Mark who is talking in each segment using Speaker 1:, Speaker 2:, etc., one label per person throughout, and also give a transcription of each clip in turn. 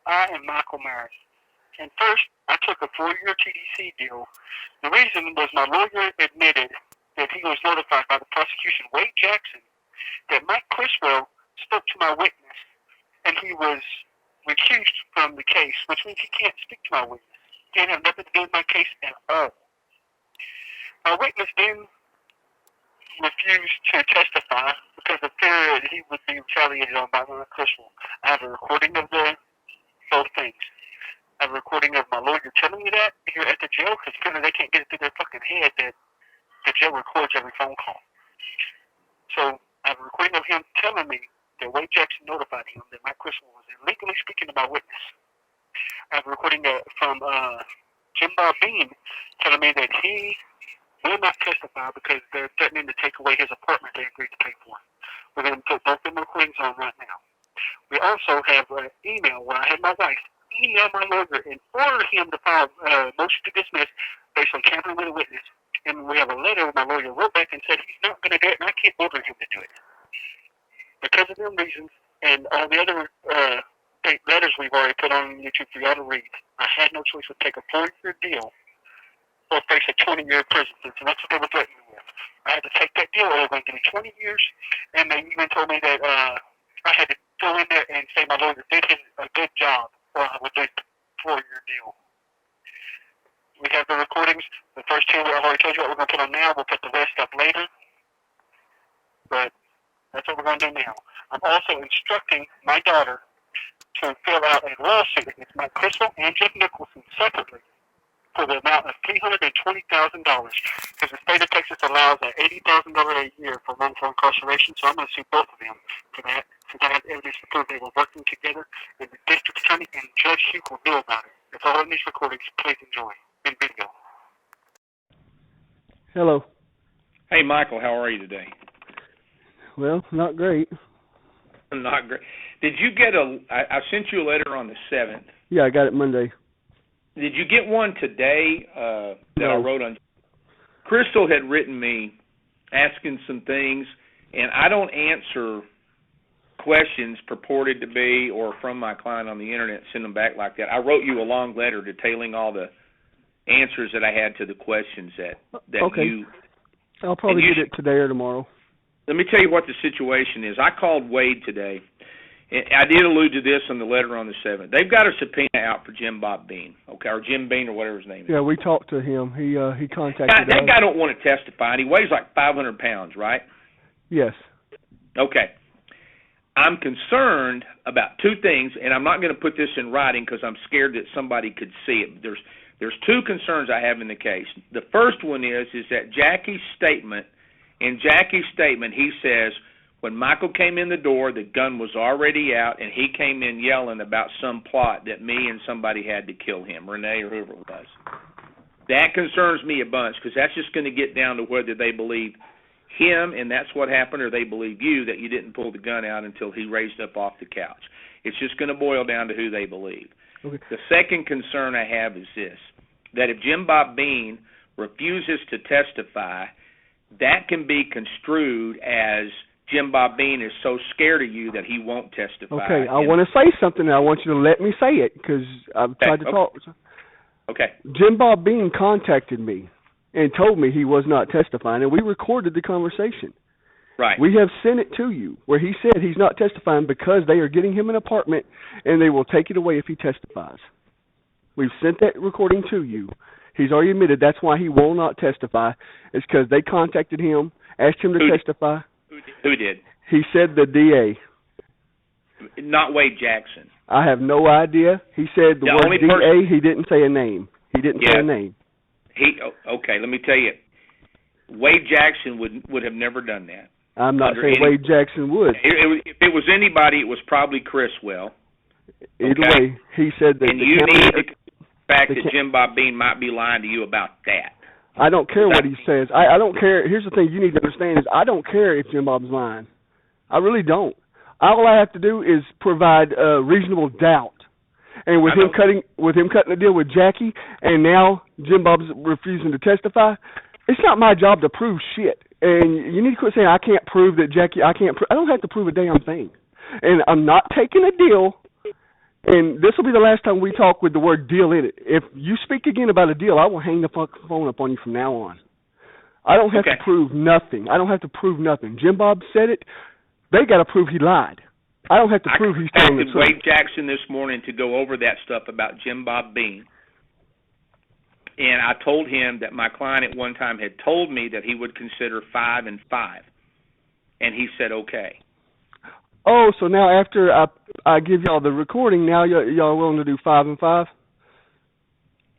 Speaker 1: I am Michael Myers. And first, I took a 4-year TDC deal. The reason was my lawyer admitted that he was notified by the prosecution, Wade Jackson, that Mike Criswell spoke to my witness, and he was recused from the case, which means he can't speak to my witness. He didn't have nothing to do with my case at all. My witness then refused to testify because of fear that he would be retaliated on by Mike Criswell. I have a recording of both things. I have a recording of my lawyer telling me that here at the jail, because apparently they can't get it through their fucking head that the jail records every phone call. So I have a recording of him telling me that Wade Jackson notified him that Mike Criswell was illegally speaking to my witness. I have a recording from Jim Bob Bean telling me that he will not testify because they're threatening to take away his apartment they agreed to pay for. We're going to put both of them recordings on right now. We also have an email where I had my wife email my lawyer and order him to file a motion to dismiss based on tampering with a witness. And we have a letter my lawyer wrote back and said he's not going to do it, and I can't order him to do it. Because of them reasons and all the other letters we've already put on YouTube for y'all to read, I had no choice but to take a 4-year deal or face a 20-year prison sentence, and that's what they were threatening me with. I had to take that deal, or they were going to give me 20 years, and they even told me that I had to go in there and say my lawyer did a good job, or I would do a 4-year deal. We have the recordings. The first two I've already told you what we're going to put on now. We'll put the rest up later. But that's what we're going to do now. I'm also instructing my daughter to fill out a lawsuit against Mike Criswell and Jeff Nickolson separately for the amount of $320,000, because the state of Texas allows $80,000 a year for wrongful incarceration, so I'm going to sue both of them for that, since I have evidence to prove they were working together, and the district attorney and Judge Hugh will know about it. It's all in these recordings. Please enjoy. In video.
Speaker 2: Hello.
Speaker 3: Hey, Michael, how are you today?
Speaker 2: Well, not great.
Speaker 3: Not great. Did you get I sent you a letter on the 7th.
Speaker 2: Yeah, I got it Monday.
Speaker 3: Did you get one today that
Speaker 2: No.
Speaker 3: I wrote on? Crystal had written me asking some things, and I don't answer questions purported to be or from my client on the internet, send them back like that. I wrote you a long letter detailing all the answers that I had to the questions that
Speaker 2: okay.
Speaker 3: you...
Speaker 2: I'll probably get it today or tomorrow.
Speaker 3: Let me tell you what the situation is. I called Wade today. I did allude to this in the letter on the 7th. They've got a subpoena out for Jim Bob Bean, okay, or Jim Bean or whatever his name is.
Speaker 2: Yeah, we talked to him. He contacted us.
Speaker 3: That guy don't want to testify, and he weighs like 500 pounds, right?
Speaker 2: Yes.
Speaker 3: Okay. I'm concerned about two things, and I'm not going to put this in writing because I'm scared that somebody could see it. There's two concerns I have in the case. The first one is that Jackie's statement, he says, when Michael came in the door, the gun was already out, and he came in yelling about some plot that me and somebody had to kill him, Renee or whoever it was. That concerns me a bunch because that's just going to get down to whether they believe him and that's what happened, or they believe you that you didn't pull the gun out until he raised up off the couch. It's just going to boil down to who they believe.
Speaker 2: Okay.
Speaker 3: The second concern I have is this, that if Jim Bob Bean refuses to testify, that can be construed as Jim Bob Bean is so scared of you that he won't testify.
Speaker 2: Okay, I want to say something, and I want you to let me say it, because I've tried to talk.
Speaker 3: Okay.
Speaker 2: Jim Bob Bean contacted me and told me he was not testifying, and we recorded the conversation.
Speaker 3: Right.
Speaker 2: We have sent it to you, where he said he's not testifying because they are getting him an apartment, and they will take it away if he testifies. We've sent that recording to you. He's already admitted that's why he will not testify. It's because they contacted him, asked him to testify.
Speaker 3: Who did?
Speaker 2: He said the DA.
Speaker 3: Not Wade Jackson.
Speaker 2: I have no idea. He said the word DA. He didn't say a name. He didn't say a name.
Speaker 3: Okay, let me tell you. Wade Jackson would have never done that.
Speaker 2: I'm not saying Wade Jackson would.
Speaker 3: If it was anybody, it was probably Criswell.
Speaker 2: Either way, he said that.
Speaker 3: And you need the fact that Jim Bob Bean might be lying to you about that.
Speaker 2: I don't care what he says. I don't care. Here's the thing you need to understand is I don't care if Jim Bob's lying. I really don't. All I have to do is provide reasonable doubt. And with him cutting the deal with Jackie, and now Jim Bob's refusing to testify, it's not my job to prove shit. And you need to quit saying I can't prove that Jackie. I don't have to prove a damn thing. And I'm not taking a deal And this will be the last time we talk with the word deal in it. If you speak again about a deal, I will hang the phone up on you from now on. I don't have to prove nothing. I don't have to prove nothing. Jim Bob said it. They got to prove he lied. I don't have to prove he's telling the truth.
Speaker 3: I contacted Wade Jackson this morning to go over that stuff about Jim Bob Bean. And I told him that my client at one time had told me that he would consider 5 and 5. And he said, okay.
Speaker 2: Oh, so now after I give y'all the recording, now y'all are willing to do 5 and 5?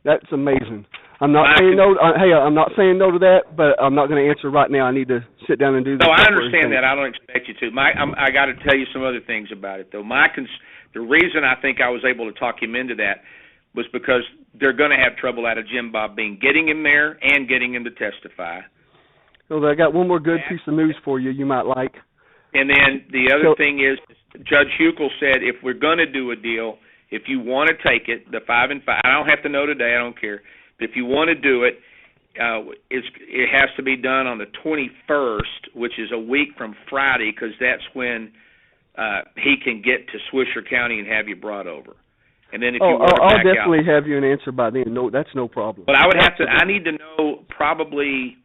Speaker 2: That's amazing. I'm not saying no. Hey, I'm not saying no to that, but I'm not going to answer right now. I need to sit down and do this.
Speaker 3: No, I understand that. I don't expect you to. I got to tell you some other things about it, though. The reason I think I was able to talk him into that was because they're going to have trouble out of Jim Bob Bean, getting him there and getting him to testify.
Speaker 2: Well, I got one more good piece of news for you. You might like.
Speaker 3: And then the other thing is, Judge Huckel said, if we're going to do a deal, if you want to take it, the 5 and 5. I don't have to know today. I don't care. But if you want to do it, it has to be done on the 21st, which is a week from Friday, because that's when he can get to Swisher County and have you brought over. And then if you want to
Speaker 2: I'll
Speaker 3: back
Speaker 2: definitely
Speaker 3: out,
Speaker 2: have you an answer by then. No, that's no problem.
Speaker 3: But I need to know probably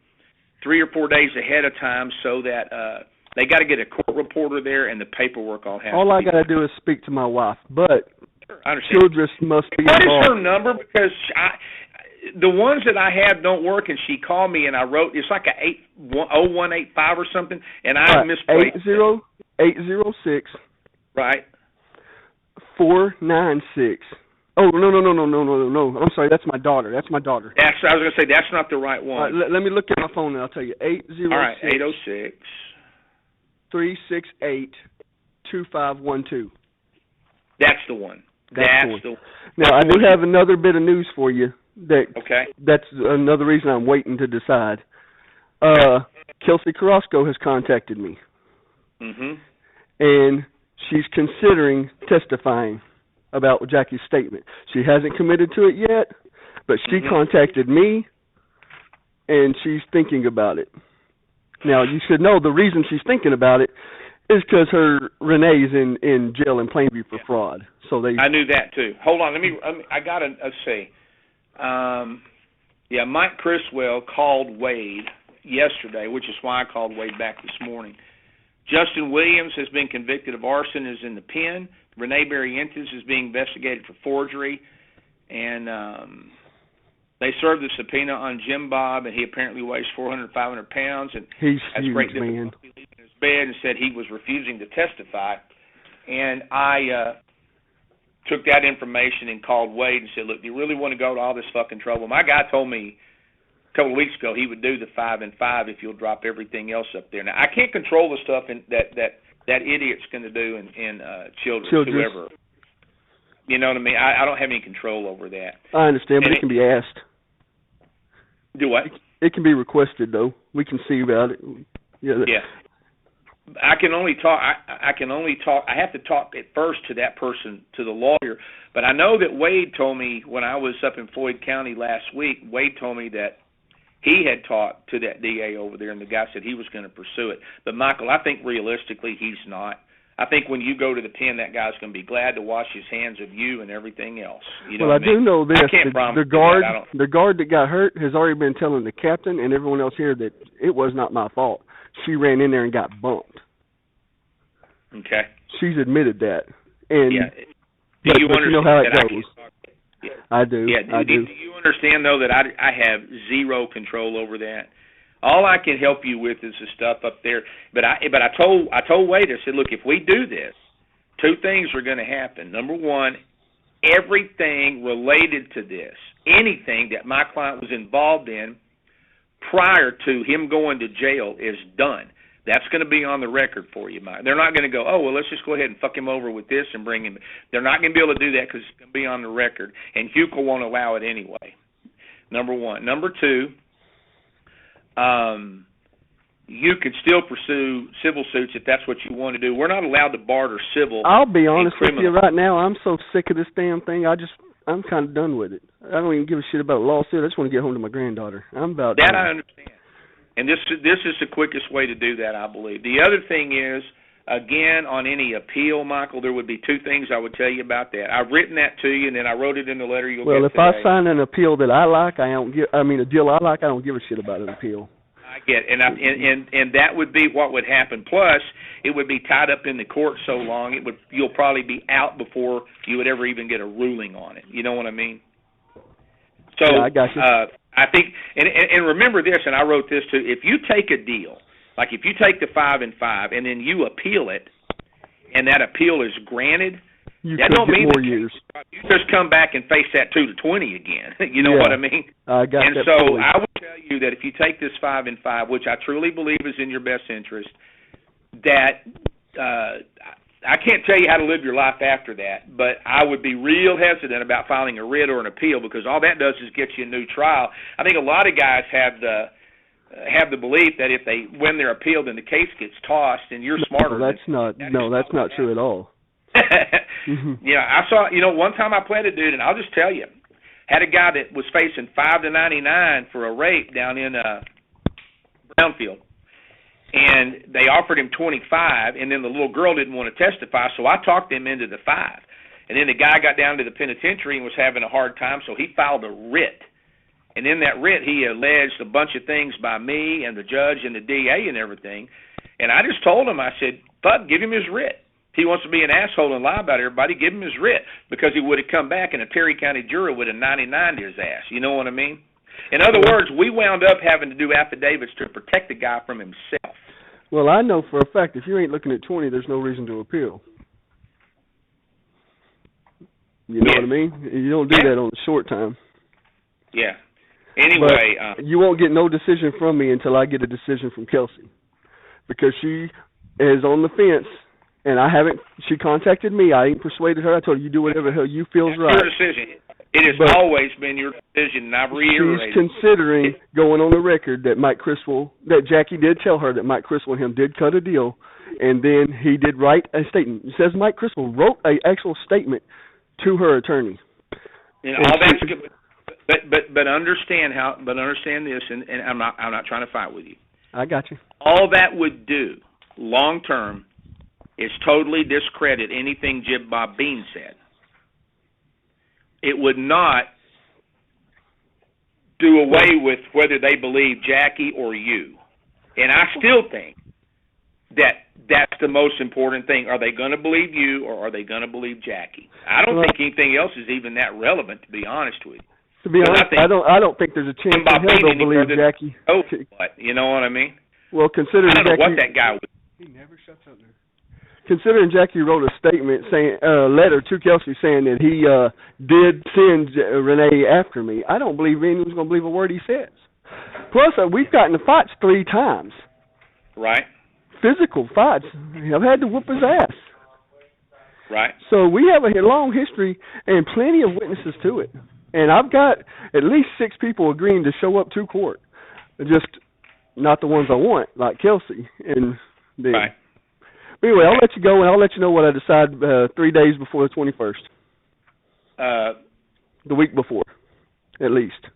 Speaker 3: 3 or 4 days ahead of time so that they got to get a court reporter there and the paperwork all has.
Speaker 2: All I got to do is speak to my wife, but
Speaker 3: understand.
Speaker 2: Childress must be
Speaker 3: involved. What is her number? Because the ones that I have don't work, and she called me, and I wrote, it's like a 0185 or something, and I misplaced
Speaker 2: 806.
Speaker 3: Right.
Speaker 2: 496. Oh, no. I'm sorry, that's my daughter. I was going
Speaker 3: to say, that's not the right one.
Speaker 2: Let me look at my phone and I'll tell you. 806.
Speaker 3: All right, 806.
Speaker 2: 368 2512.
Speaker 3: That's the one. That's the one.
Speaker 2: Now, I do have another bit of news for you.
Speaker 3: Okay.
Speaker 2: That's another reason I'm waiting to decide. Kelsey Carrasco has contacted me.
Speaker 3: Mm-hmm.
Speaker 2: And she's considering testifying about Jackie's statement. She hasn't committed to it yet, but she contacted me, and she's thinking about it. Now, you should know the reason she's thinking about it is because her Renee's in jail in Plainview for fraud. So I
Speaker 3: knew that too. Hold on, I got to see. Mike Criswell called Wade yesterday, which is why I called Wade back this morning. Justin Williams has been convicted of arson, is in the pen. Renee Barrientos is being investigated for forgery, and they served the subpoena on Jim Bob, and he apparently weighs 400, 500 pounds, and
Speaker 2: he's
Speaker 3: has
Speaker 2: huge,
Speaker 3: great
Speaker 2: man.
Speaker 3: difficulty leaving his bed, and said he was refusing to testify. And I took that information and called Wade and said, look, do you really want to go to all this fucking trouble? My guy told me a couple of weeks ago he would do the 5 and 5 if you'll drop everything else up there. Now, I can't control the stuff that idiot's going to do in Childress, whoever. You know what I mean? I don't have any control over that.
Speaker 2: I understand, but it can be asked.
Speaker 3: Do what?
Speaker 2: It can be requested, though. We can see about it. Yeah.
Speaker 3: I can only talk. I have to talk at first to that person, to the lawyer. But I know that Wade told me when I was up in Floyd County last week. Wade told me that he had talked to that DA over there, and the guy said he was going to pursue it. But Michael, I think realistically he's not. I think when you go to the pen, that guy's going to be glad to wash his hands of you and everything else. You know
Speaker 2: well, I do know this.
Speaker 3: I can't promise
Speaker 2: the guard that got hurt has already been telling the captain and everyone else here that it was not my fault. She ran in there and got bumped.
Speaker 3: Okay.
Speaker 2: She's admitted that. And
Speaker 3: do you understand
Speaker 2: you know how it
Speaker 3: that
Speaker 2: goes. I do.
Speaker 3: Yeah. Do you understand though that I have zero control over that? All I can help you with is the stuff up there. But I told Wade, I said, look, if we do this, 2 things are going to happen. Number one, everything related to this, anything that my client was involved in prior to him going to jail is done. That's going to be on the record for you, Mike. They're not going to go, oh, well, let's just go ahead and fuck him over with this and bring him. They're not going to be able to do that because it's going to be on the record, and Huckel won't allow it anyway, number one. Number two, you could still pursue civil suits if that's what you want to do. We're not allowed to barter civil.
Speaker 2: I'll be honest with you right now. I'm so sick of this damn thing. I'm kind of done with it. I don't even give a shit about a lawsuit. I just want to get home to my granddaughter. I'm about
Speaker 3: that.
Speaker 2: Done.
Speaker 3: I understand. And this is the quickest way to do that, I believe. The other thing is, again, on any appeal, Michael, there would be two things I would tell you about that. I've written that to you, and then I wrote it in the letter you'll get today.
Speaker 2: Well, if I sign an appeal that I like, a deal I like, I don't give a shit about an appeal.
Speaker 3: I get it. And that would be what would happen. Plus, it would be tied up in the court so long, you'll probably be out before you would ever even get a ruling on it. You know what I mean? So
Speaker 2: yeah, I got you.
Speaker 3: I think, and remember this, and I wrote this too, if you take a deal, like if you take the 5 and 5 and then you appeal it, and that appeal is granted, that don't mean
Speaker 2: more years.
Speaker 3: You just come back and face that 2 to 20 again. You know what I mean?
Speaker 2: I got
Speaker 3: and
Speaker 2: that.
Speaker 3: So
Speaker 2: fully.
Speaker 3: I would tell you that if you take this 5 and 5, which I truly believe is in your best interest, that I can't tell you how to live your life after that, but I would be real hesitant about filing a writ or an appeal, because all that does is get you a new trial. I think a lot of guys have the belief that if they win their appeal, then the case gets tossed, and you're smarter.
Speaker 2: That's not true at all.
Speaker 3: Yeah, I saw. One time I played a dude, and I'll just tell you, had a guy that was facing 5 to 99 for a rape down in Brownfield. And they offered him 25, and then the little girl didn't want to testify, so I talked him into the 5. And then the guy got down to the penitentiary and was having a hard time, so he filed a writ. And in that writ, he alleged a bunch of things by me and the judge and the DA and everything. And I just told him, I said, Bud, give him his writ. If he wants to be an asshole and lie about everybody, give him his writ, because he would have come back and a Terry County jury would have 99'd his ass. You know what I mean? In other words, we wound up having to do affidavits to protect the guy from himself.
Speaker 2: Well, I know for a fact if you ain't looking at 20, there's no reason to appeal. You know what I mean? You don't do that on a short time.
Speaker 3: Yeah. Anyway.
Speaker 2: You won't get no decision from me until I get a decision from Kelsey, because she is on the fence, and she contacted me. I ain't persuaded her. I told her, you do whatever the hell you feels right.
Speaker 3: Your decision. It has always been your decision, and I've reiterated.
Speaker 2: She's considering going on the record that Jackie did tell her that Mike Criswell and him did cut a deal, and then he did write a statement. It says Mike Criswell wrote an actual statement to her attorney.
Speaker 3: And all that's good, but understand this, and I'm not trying to fight with you.
Speaker 2: I got you.
Speaker 3: All that would do long term is totally discredit anything Jib Bob Bean said. It would not do away with whether they believe Jackie or you. And I still think that that's the most important thing. Are they going to believe you, or are they going to believe Jackie? I don't think anything else is even that relevant, to be honest with you.
Speaker 2: To be honest, I don't think there's a chance in hell they'll believe Jackie.
Speaker 3: Oh, what? You know what I mean?
Speaker 2: Well, considering
Speaker 3: I don't know
Speaker 2: Jackie,
Speaker 3: what that guy would.
Speaker 2: He never shuts up there. Considering Jackie wrote a statement letter to Kelsey saying that he did send Renee after me, I don't believe anyone's going to believe a word he says. Plus, we've gotten into fights 3 times.
Speaker 3: Right.
Speaker 2: Physical fights. I've had to whoop his ass.
Speaker 3: Right.
Speaker 2: So we have a long history and plenty of witnesses to it. And I've got at least 6 people agreeing to show up to court. Just not the ones I want, like Kelsey. And then.
Speaker 3: Right.
Speaker 2: Anyway, I'll let you go, and I'll let you know what I decide 3 days before the 21st. The week before, at least.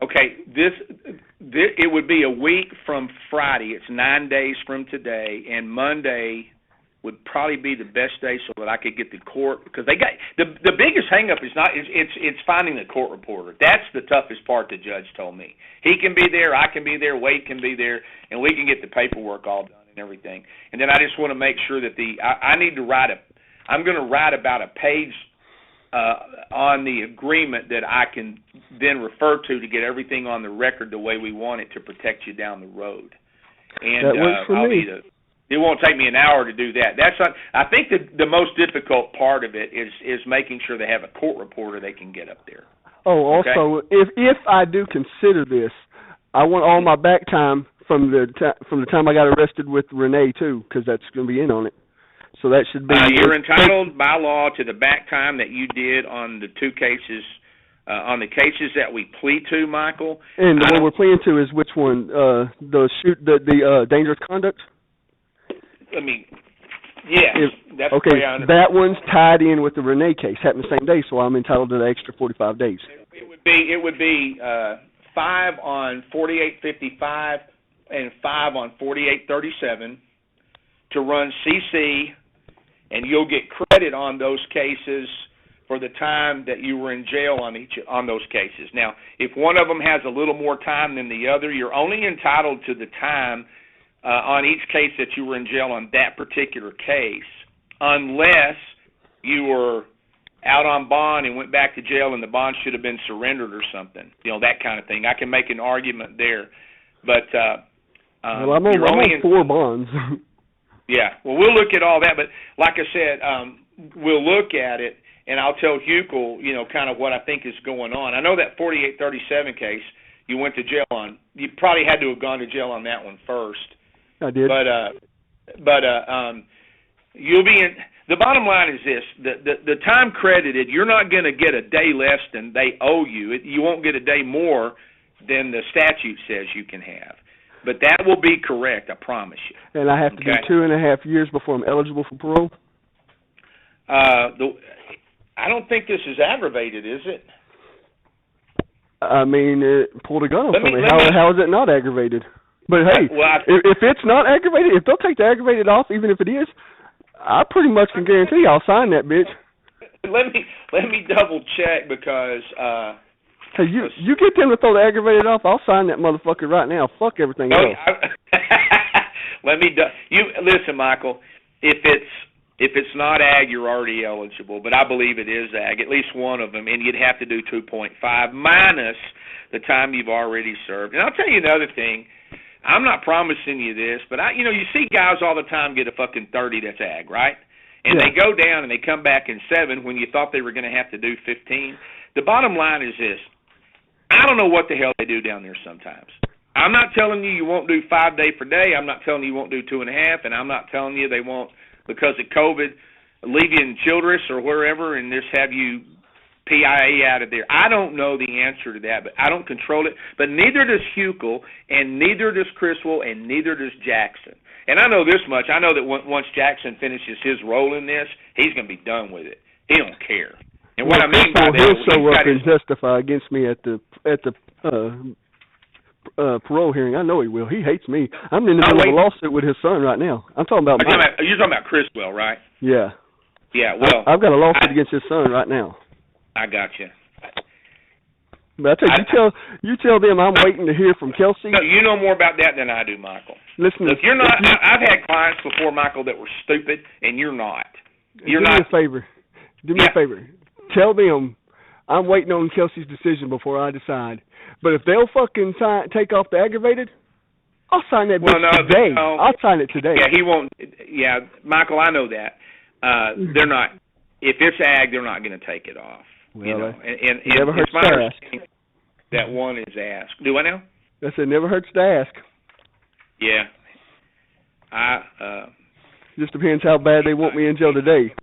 Speaker 3: Okay, it would be a week from Friday. It's 9 days from today, and Monday would probably be the best day so that I could get the court, because they got the biggest hang up is not it's finding the court reporter. That's the toughest part. The judge told me he can be there, I can be there, Wade can be there, and we can get the paperwork all done and everything. And then I just want to make sure that I'm going to write about a page on the agreement that I can then refer to get everything on the record the way we want it to protect you down the road. And
Speaker 2: that works for me.
Speaker 3: It won't take me an hour to do that. I think the most difficult part of it is making sure they have a court reporter they can get up there.
Speaker 2: Oh, also, if I do consider this, I want all my back time from the time I got arrested with Renee too, because that's going to be in on it. So that should be.
Speaker 3: You're entitled by law to the back time that you did on the 2 cases, on the cases that we plead to, Michael.
Speaker 2: And the one we're pleading to is which one? The dangerous conduct.
Speaker 3: Yes. That's
Speaker 2: okay,
Speaker 3: the way I understand.
Speaker 2: that one's tied in with the Renee case. Happened the same day, so I'm entitled to the extra 45 days.
Speaker 3: It would be 5 on 4855 and 5 on 4837. to run CC, and you'll get credit on those cases for the time that you were in jail on those cases. Now, if one of them has a little more time than the other, you're only entitled to the time on each case that you were in jail on that particular case, unless you were out on bond and went back to jail and the bond should have been surrendered or something. That kind of thing. I can make an argument there. But
Speaker 2: well, I'm on 4 bonds.
Speaker 3: Yeah, well, we'll look at all that. But like I said, we'll look at it, and I'll tell Hukel, kind of what I think is going on. I know that 4837 case you went to jail on. You probably had to have gone to jail on that one first.
Speaker 2: I did.
Speaker 3: But you'll be in. The bottom line is this: the time credited, you're not going to get a day less than they owe you. You won't get a day more than the statute says you can have. But that will be correct, I promise you.
Speaker 2: And I have to do 2.5 years before I'm eligible for parole?
Speaker 3: I don't think this is aggravated, is it?
Speaker 2: I mean, it pulled a gun on somebody. How is it not aggravated? But hey, if it's not aggravated, if they'll take the aggravated off, even if it is, I pretty much can guarantee I'll sign that bitch.
Speaker 3: Let me double check because
Speaker 2: hey, you get them to throw the aggravated off, I'll sign that motherfucker right now. Fuck everything else.
Speaker 3: You listen, Michael. If it's not ag, you're already eligible. But I believe it is ag, at least one of them, and you'd have to do 2.5 minus the time you've already served. And I'll tell you another thing. I'm not promising you this, but you see guys all the time get a fucking 30 that's ag, right? And they go down and they come back in 7 when you thought they were going to have to do 15. The bottom line is this. I don't know what the hell they do down there sometimes. I'm not telling you won't do 5 day per day. I'm not telling you won't do 2.5, and I'm not telling you they won't, because of COVID, leave you in Childress or wherever and just have you PIA out of there. I don't know the answer to that, but I don't control it. But neither does Hukel, and neither does Criswell, and neither does Jackson. And I know this much. I know that once Jackson finishes his role in this, he's going to be done with it. He don't care. And what I mean by that,
Speaker 2: he'll show up and testify against me at the parole hearing. I know he will. He hates me. I'm in the middle of a lawsuit with his son right now. I'm talking about.
Speaker 3: You're talking about Criswell, right?
Speaker 2: Yeah.
Speaker 3: Yeah. Well,
Speaker 2: I've got a lawsuit against his son right now.
Speaker 3: I got you.
Speaker 2: But I tell you tell them I'm waiting to hear from Kelsey.
Speaker 3: No, you know more about that than I do, Michael.
Speaker 2: Listen,
Speaker 3: look, you're not. I've had clients before, Michael, that were stupid, and you're not. You're not.
Speaker 2: Do me a favor. Do me a favor. Tell them I'm waiting on Kelsey's decision before I decide. But if they'll fucking take off the aggravated, I'll sign that today. I'll sign it today.
Speaker 3: Yeah, he won't. Yeah, Michael, I know that. They're not. If it's ag, they're not going to take it off.
Speaker 2: Well,
Speaker 3: and
Speaker 2: never hurts to ask.
Speaker 3: That one is asked. Do I know?
Speaker 2: I said never hurts to ask.
Speaker 3: Yeah.
Speaker 2: Just depends how bad they want me in jail today.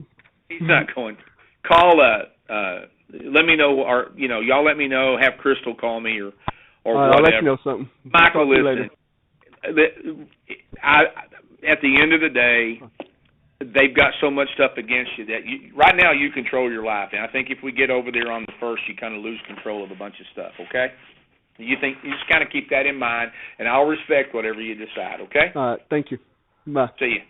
Speaker 3: He's not going to. Call. Let me know, or y'all let me know. Have Crystal call me or whatever.
Speaker 2: I'll let you know something.
Speaker 3: Michael, listen. At the end of the day, they've got so much stuff against you that right now you control your life. And I think if we get over there on the 1st, you kind of lose control of a bunch of stuff, okay? You just kind of keep that in mind, and I'll respect whatever you decide, okay?
Speaker 2: All right, thank you. Bye.
Speaker 3: See you.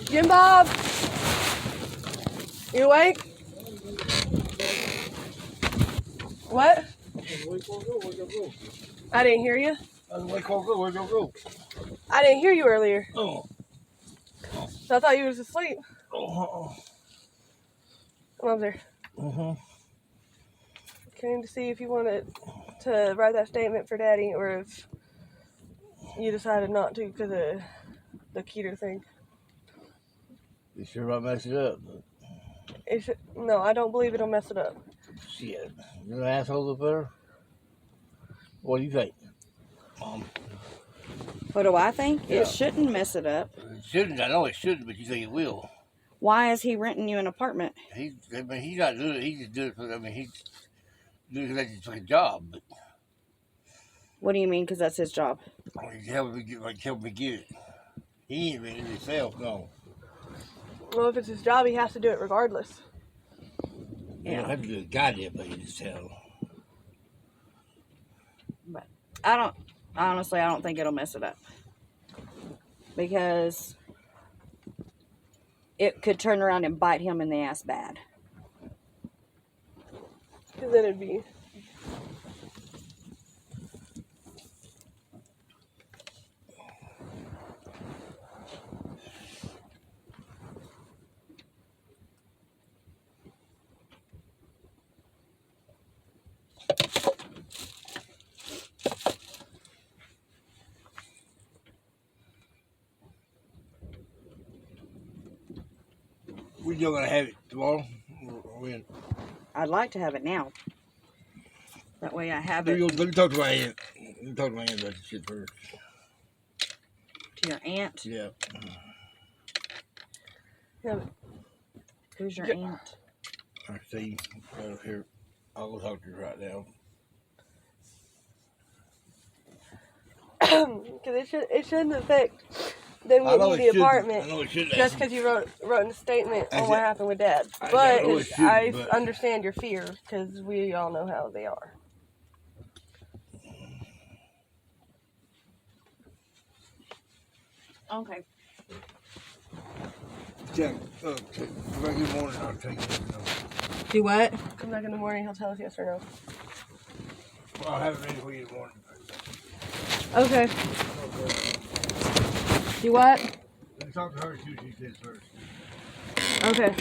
Speaker 4: Jim Bob, you awake? What? I didn't hear you. I didn't hear you earlier.
Speaker 5: Oh.
Speaker 4: So I thought you was asleep.
Speaker 5: Oh.
Speaker 4: Come over there. Came to see if you wanted to write that statement for Daddy, or if you decided not to because of the Keter thing.
Speaker 5: You sure I messed it up?
Speaker 4: No, I don't believe it'll mess it up.
Speaker 5: Shit. You're an asshole up there? What do you think?
Speaker 6: What do I think?
Speaker 5: Yeah.
Speaker 6: It shouldn't mess it up.
Speaker 5: It shouldn't. I know it shouldn't, but you think it will.
Speaker 6: Why is he renting you an apartment?
Speaker 5: He's not doing it. He just doing it for, he's doing it because that's his fucking job. But
Speaker 6: What do you mean, because that's his job?
Speaker 5: he's helping me get it. He ain't renting it himself, no.
Speaker 4: Well, if it's his job, he has to do it regardless.
Speaker 5: You don't have to do a goddamn thing, just tell.
Speaker 6: But honestly, I don't think it'll mess it up. Because it could turn around and bite him in the ass bad.
Speaker 4: Because then it'd be.
Speaker 5: We still gonna have it tomorrow? Or when?
Speaker 6: I'd like to have it now. That way I have
Speaker 5: Let
Speaker 6: it
Speaker 5: me talk to my aunt. Let me talk to my aunt about this shit first.
Speaker 6: to your aunt.
Speaker 5: Yeah.
Speaker 4: Yeah, but
Speaker 6: Who's your
Speaker 4: Yeah.
Speaker 6: aunt?
Speaker 5: I see. Here. I'll go talk to her right now.
Speaker 4: because it shouldn't affect them
Speaker 5: I know
Speaker 4: getting
Speaker 5: it
Speaker 4: the apartment
Speaker 5: I know it shouldn't.
Speaker 4: just because you wrote in a statement
Speaker 5: I
Speaker 4: on what
Speaker 5: said-
Speaker 4: happened with Dad.
Speaker 5: I
Speaker 4: But
Speaker 5: know it shouldn't,
Speaker 4: I
Speaker 5: but-
Speaker 4: understand your fear because we all know how they are.
Speaker 6: Okay.
Speaker 5: Jack, good morning. I'll take it.
Speaker 6: Do what?
Speaker 4: Come back in the morning, he'll tell us yes or no.
Speaker 5: I'll have it ready for you in the morning.
Speaker 4: Okay. Do what?
Speaker 5: Let me talk to her, see what she says first.
Speaker 4: Okay.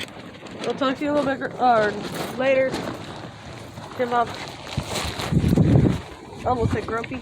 Speaker 4: We'll talk to you a little bit later. Give up. Almost said grumpy.